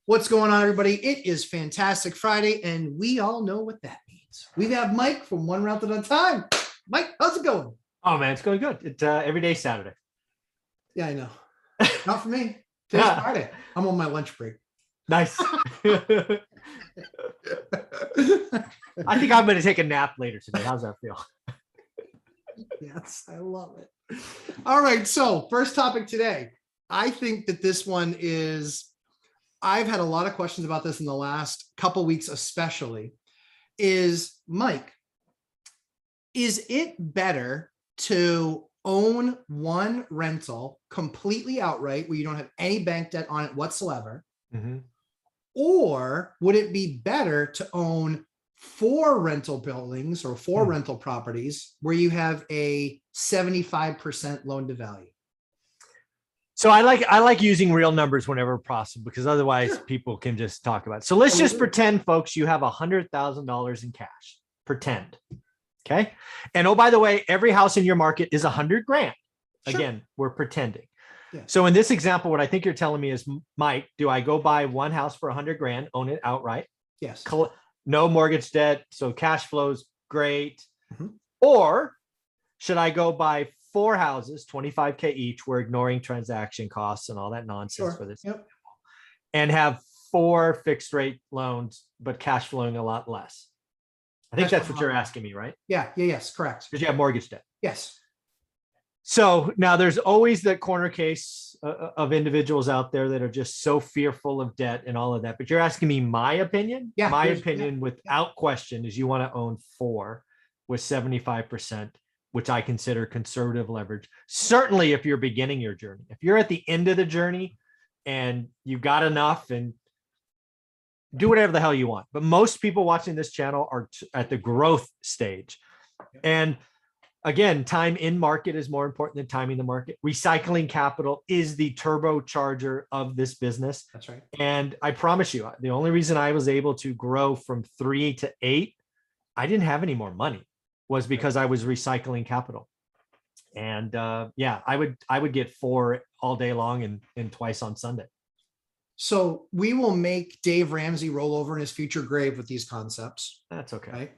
What's going on, everybody? It is Fantastic Friday, and we all know what that means. We have Mike from One Rental at a Time. Mike, how's it going? Oh man, it's going good. It's every day Saturday. Yeah, I know. Not for me. Today's Friday. I'm on my lunch break. Nice. I think I'm going to take a nap later today. How's that feel? Yes, I love it. All right, so first topic today. I think that this one is, I've had a lot of questions about this in the last couple weeks, especially, is Mike, is it better to own one rental completely outright where you don't have any bank debt on it whatsoever? Mm-hmm. Or would it be better to own 4 rental buildings or 4 rental properties where you have a 75% loan to value? So I like using real numbers whenever possible, because otherwise people can just talk about it. So let's just pretend, folks, you have $100,000 in cash. Pretend. Okay. And oh, by the way, every house in your market is $100 grand. Again, we're pretending. Yeah. So in this example, what I think you're telling me is, Mike, do I go buy one house for $100 grand, own it outright? Yes. No mortgage debt, so cash flow's great. Mm-hmm. Or should I go buy 4 houses, 25K each? We're ignoring transaction costs and all that nonsense for this. Yep. And have 4 fixed rate loans, but cash flowing a lot less. I think that's what you're asking me, right? Yeah. Yes, correct. Because you have mortgage debt. Yes. So now there's always that corner case of individuals out there that are just so fearful of debt and all of that. But you're asking me my opinion? Yeah. My opinion, without question, is you want to own 4 with 75%, which I consider conservative leverage. Certainly if you're beginning your journey. If you're at the end of the journey and you've got enough, and do whatever the hell you want. But most people watching this channel are at the growth stage. And again, time in market is more important than timing the market. Recycling capital is the turbocharger of this business. That's right. And I promise you, the only reason I was able to grow from 3 to 8, I didn't have any more money, was because I was recycling capital. And yeah, I would get 4 all day long and twice on Sunday. So we will make Dave Ramsey roll over in his future grave with these concepts. That's okay. Right?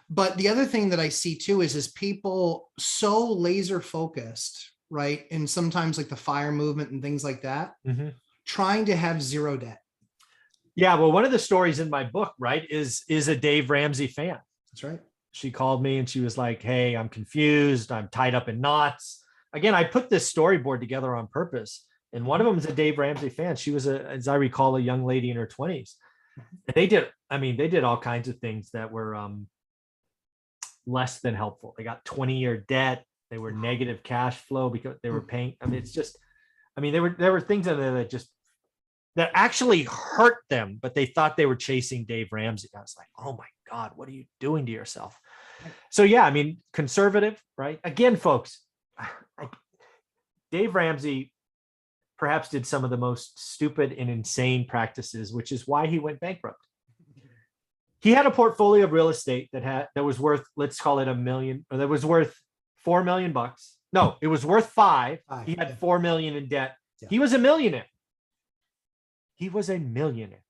But the other thing that I see too is people so laser focused, right? And sometimes like the FIRE movement and things like that, trying to have 0 debt. Yeah. Well, one of the stories in my book, right, is a Dave Ramsey fan. That's right. She called me and she was like, hey, I'm confused. I'm tied up in knots. Again, I put this storyboard together on purpose. And one of them is a Dave Ramsey fan. She was, as I recall, a young lady in her 20s. And they did all kinds of things that were less than helpful. They got 20-year debt. They were negative cash flow because they were paying. There were things in there that actually hurt them, but they thought they were chasing Dave Ramsey. I was like, oh my God, what are you doing to yourself? So yeah, conservative, right? Again, folks, Dave Ramsey perhaps did some of the most stupid and insane practices, which is why he went bankrupt. He had a portfolio of real estate that was worth, let's call it $1 million, or that was worth $4 million. No, it was worth 5. He had $4 million in debt. Yeah. He was a millionaire. He was a millionaire.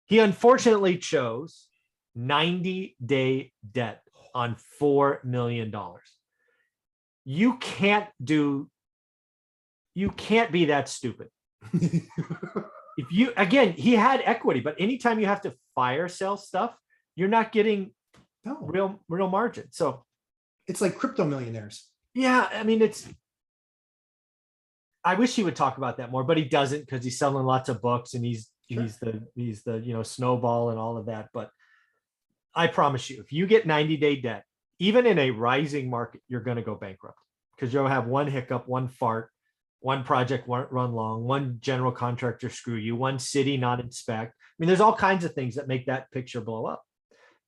He unfortunately chose 90-day debt on $4 million. You can't be that stupid. He had equity, but anytime you have to fire sell stuff, you're not getting real margin. So it's like crypto millionaires. Yeah. I wish he would talk about that more, but he doesn't, because he's selling lots of books and he's the snowball and all of that. But I promise you, if you get 90-day debt, even in a rising market, you're going to go bankrupt, because you'll have one hiccup, one fart, one project won't run long, one general contractor screw you, one city not inspect. There's all kinds of things that make that picture blow up.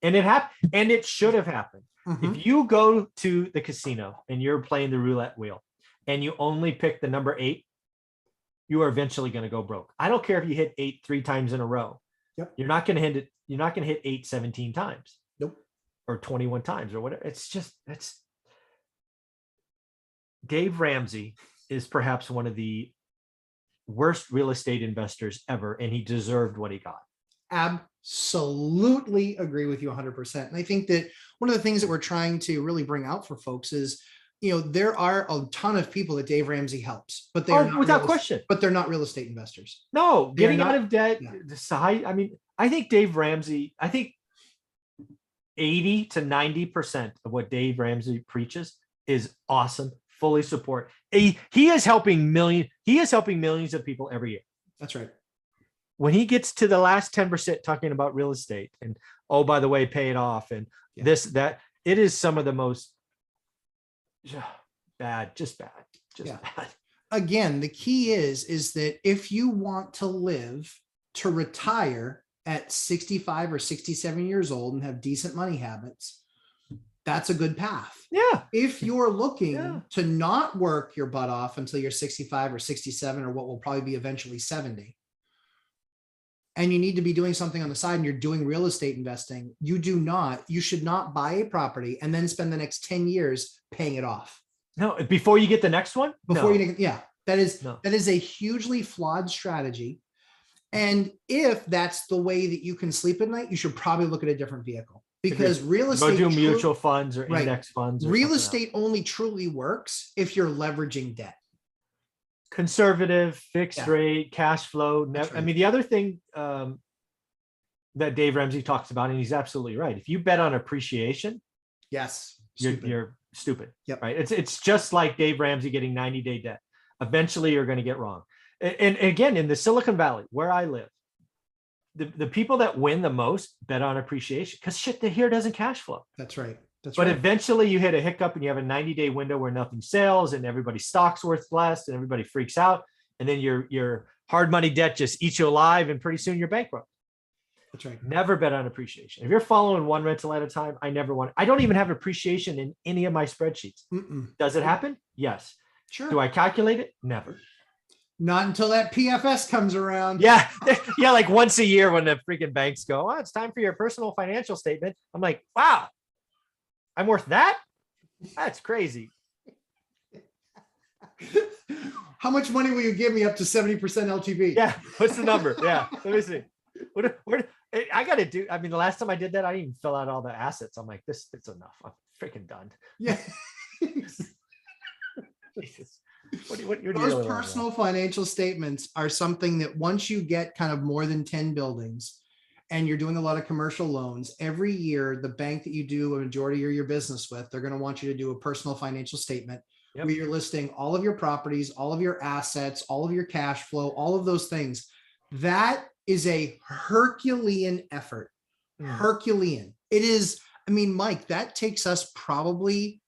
And it happened, and it should have happened. If you go to the casino and you're playing the roulette wheel and you only pick the number 8, you are eventually going to go broke. I don't care if you hit 8 3 times in a row. Yep. You're not going to hit it. You're not going to hit 8 17 times. Nope. Or 21 times or whatever. That's Dave Ramsey is perhaps one of the worst real estate investors ever, and he deserved what he got. Absolutely agree with you 100%. And I think that one of the things that we're trying to really bring out for folks is, there are a ton of people that Dave Ramsey helps, but they're not without question. But they're not real estate investors. No, They're getting not- out of debt. Yeah. I mean, I think Dave Ramsey, I think 80 to 90% of what Dave Ramsey preaches is awesome. Fully support. He is helping millions of people every year. That's right. When he gets to the last 10% talking about real estate and, oh, by the way, pay it off and that, it is some of the most bad. Again, the key is that if you want to live to retire at 65 or 67 years old and have decent money habits, that's a good path. Yeah. If you're looking to not work your butt off until you're 65 or 67, or what will probably be eventually 70, and you need to be doing something on the side and you're doing real estate investing, you should not buy a property and then spend the next 10 years paying it off. No, before you get the next one? That is a hugely flawed strategy. And if that's the way that you can sleep at night, you should probably look at a different vehicle, because real estate, do mutual funds or index funds. Real estate only truly works if you're leveraging debt. Conservative, fixed rate, cash flow. Right. I mean, the other thing that Dave Ramsey talks about, and he's absolutely right. If you bet on appreciation, you're stupid. Yep. Right. It's just like Dave Ramsey getting 90-day debt. Eventually you're going to get wrong. And again, in the Silicon Valley, where I live, the people that win the most bet on appreciation, because shit here doesn't cash flow. That's right. But eventually you hit a hiccup and you have a 90-day window where nothing sells and everybody's stock's worth less and everybody freaks out. And then your hard money debt just eats you alive, and pretty soon you're bankrupt. That's right. Never bet on appreciation. If you're following one rental at a time, I don't even have appreciation in any of my spreadsheets. Does it happen? Yes. Sure. Do I calculate it? Never. Not until that PFS comes around. Yeah. Yeah. Like once a year when the freaking banks go, it's time for your personal financial statement. I'm like, wow, I'm worth that? That's crazy. How much money will you give me up to 70% LTV? Yeah. What's the number? Yeah. Let me see. What I got to do. I mean, the last time I did that, I didn't even fill out all the assets. I'm like, it's enough. I'm freaking done. Yeah. Jesus. What Those personal financial statements are something that once you get kind of more than 10 buildings and you're doing a lot of commercial loans, every year, the bank that you do a majority of your business with, they're going to want you to do a personal financial statement where you're listing all of your properties, all of your assets, all of your cash flow, all of those things. That is a Herculean effort. Herculean. It is. I mean, Mike, that takes us probably,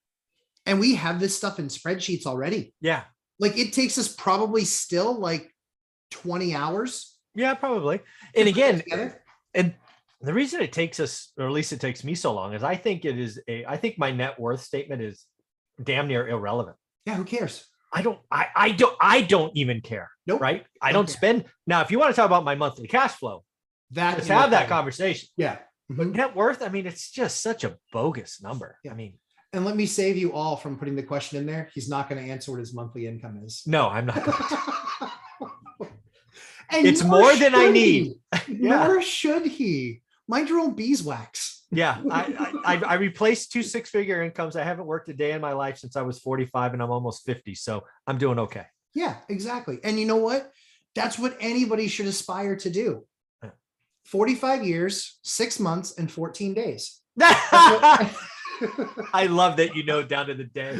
and we have this stuff in spreadsheets already. Yeah. Like it takes us probably still like 20 hours. Yeah, probably. And again, and the reason it takes us, or at least it takes me so long, is I think my net worth statement is damn near irrelevant. Yeah. Who cares? I don't even care. Nope. Right. I don't spend. Now, if you want to talk about my monthly cash flow, let's have that conversation. Yeah. But net worth, I mean, it's just such a bogus number. Yeah. I mean, and let me save you all from putting the question in there. He's not going to answer what his monthly income is. No, I'm not going to. And it's more than I need. Nor should he. Mind your own beeswax. Yeah. I replaced 2 6-figure incomes. I haven't worked a day in my life since I was 45 and I'm almost 50. So I'm doing okay. Yeah, exactly. And you know what? That's what anybody should aspire to do. 45 years, 6 months, and 14 days. I love that you know down to the day.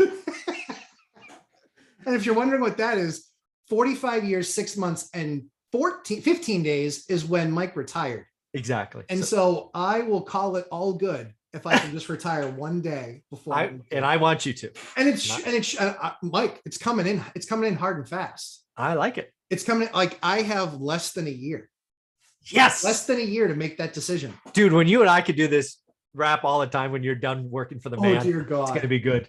And if you're wondering what that is, 45 years, 6 months, and 15 days is when Mike retired. Exactly. And so I will call it all good if I can just retire one day before. I want you to. And it's Mike, it's coming in. It's coming in hard and fast. I like it. It's coming in, like I have less than a year. Yes. Less than a year to make that decision. Dude, when you and I could do this rap all the time when you're done working for the man, oh dear God, it's going to be good.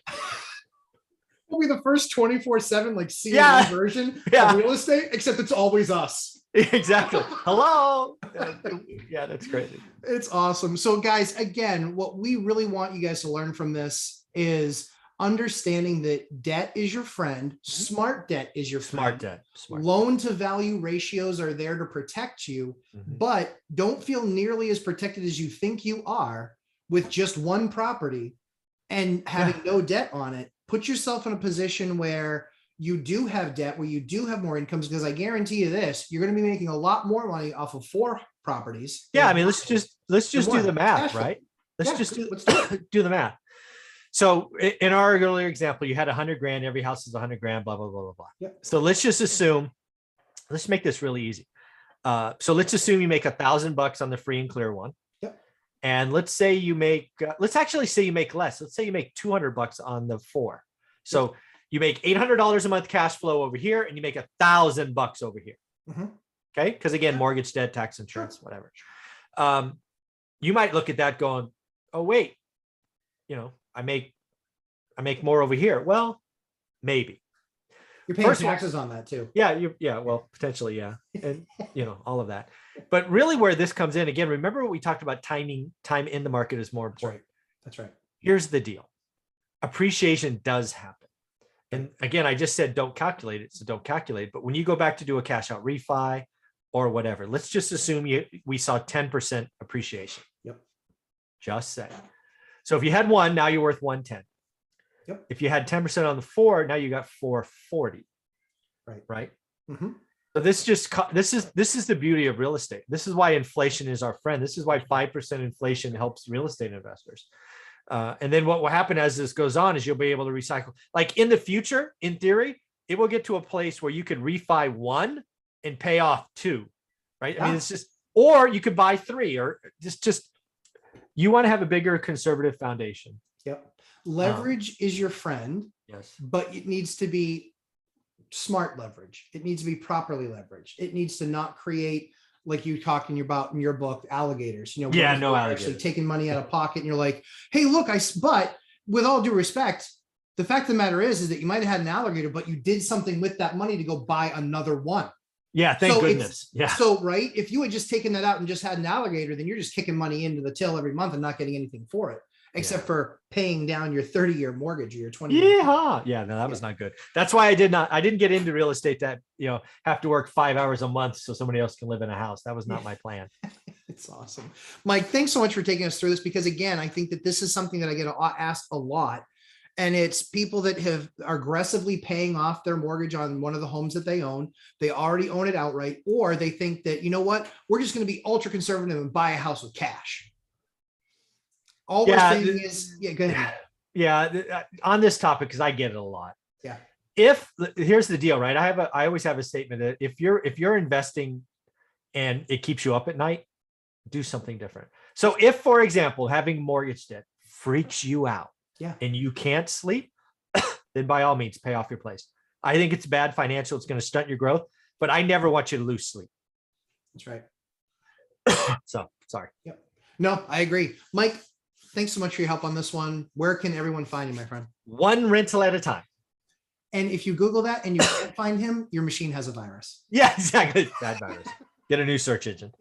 We'll be the first 24/7 like CNN version of real estate, except it's always us. Exactly. Hello. Yeah, that's crazy. It's awesome. So guys, again, what we really want you guys to learn from this is understanding that debt is your friend, smart debt is your Smart friend. debt. Smart. Loan to value ratios are there to protect you, but don't feel nearly as protected as you think you are with just one property and having no debt on it. Put yourself in a position where you do have debt, where you do have more incomes, because I guarantee you this, you're going to be making a lot more money off of 4 properties. Yeah. I mean, let's just do the math, right? Let's do the math. So in our earlier example, you had 100 grand, every house is 100 grand, blah, blah, blah, blah, blah. Yep. So let's just assume, let's make this really easy. So let's assume you make $1,000 on the free and clear one. Yep. And let's say you make, let's actually say you make less. Let's say you make $200 on the 4. So you make $800 a month cash flow over here, and you make $1,000 over here. Okay. Cause again, mortgage, debt, tax, insurance, whatever. You might look at that going, oh, wait, you know, I make more over here. Well, maybe. You're paying taxes on that too. Yeah. Well, potentially. Yeah. And you know, all of that, but really where this comes in again, remember what we talked about, time in the market is more important. That's right. Here's the deal. Appreciation does happen. And again, I just said, don't calculate it. So don't calculate it. But when you go back to do a cash out refi or whatever, let's just assume we saw 10% appreciation. Yep. Just say. So if you had 1, now you're worth 110. Yep. If you had 10% on the 4, now you got 440. Right. So this is the beauty of real estate. This is why inflation is our friend. This is why 5% inflation helps real estate investors. And then what will happen as this goes on is you'll be able to recycle. Like in the future, in theory, it will get to a place where you could refi 1 and pay off 2, right? I mean, it's just, or you could buy 3, or just you want to have a bigger conservative foundation. Yep. Leverage is your friend. Yes. But it needs to be smart leverage. It needs to be properly leveraged. It needs to not create, like you talking about in your book, alligators, you know, no alligators. Actually taking money out of pocket, and you're like, hey, look, but with all due respect, the fact of the matter is that you might have had an alligator, but you did something with that money to go buy another one. Yeah. Thank goodness. Yeah. So, right. If you had just taken that out and just had an alligator, then you're just kicking money into the till every month and not getting anything for it, except for paying down your 30-year mortgage or your 20-year. Yeah. No, that was not good. That's why I didn't get into real estate that, you know, have to work 5 hours a month so somebody else can live in a house. That was not my plan. It's awesome. Mike, thanks so much for taking us through this, because again, I think that this is something that I get asked a lot. And it's people that are aggressively paying off their mortgage on one of the homes that they own. They already own it outright, or they think that, you know what, we're just going to be ultra conservative and buy a house with cash. All we're saying is, go ahead. Yeah, on this topic, because I get it a lot. Yeah. Here's the deal, right? I always have a statement that if you're investing and it keeps you up at night, do something different. So if, for example, having mortgage debt freaks you out, and you can't sleep, then by all means, pay off your place. I think it's bad financial. It's going to stunt your growth, but I never want you to lose sleep. That's right. So sorry. Yep. No, I agree. Mike, thanks so much for your help on this one. Where can everyone find you, my friend? One rental at a time. And if you Google that and you can't find him, your machine has a virus. Yeah, exactly. Bad virus. Get a new search engine.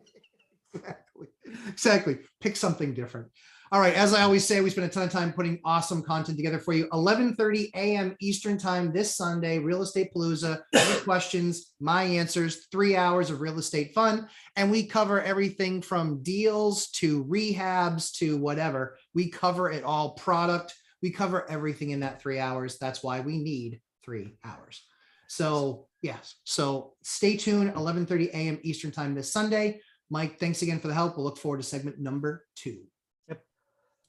Exactly. Pick something different. All right. As I always say, we spend a ton of time putting awesome content together for you. 11:30 a.m. Eastern time this Sunday, Real Estate Palooza. Any questions, my answers, 3 hours of real estate fun. And we cover everything from deals to rehabs to whatever. We cover it all. Product. We cover everything in that 3 hours. That's why we need 3 hours. So yes. So stay tuned. 11:30 a.m. Eastern time this Sunday. Mike, thanks again for the help. We'll look forward to segment number 2.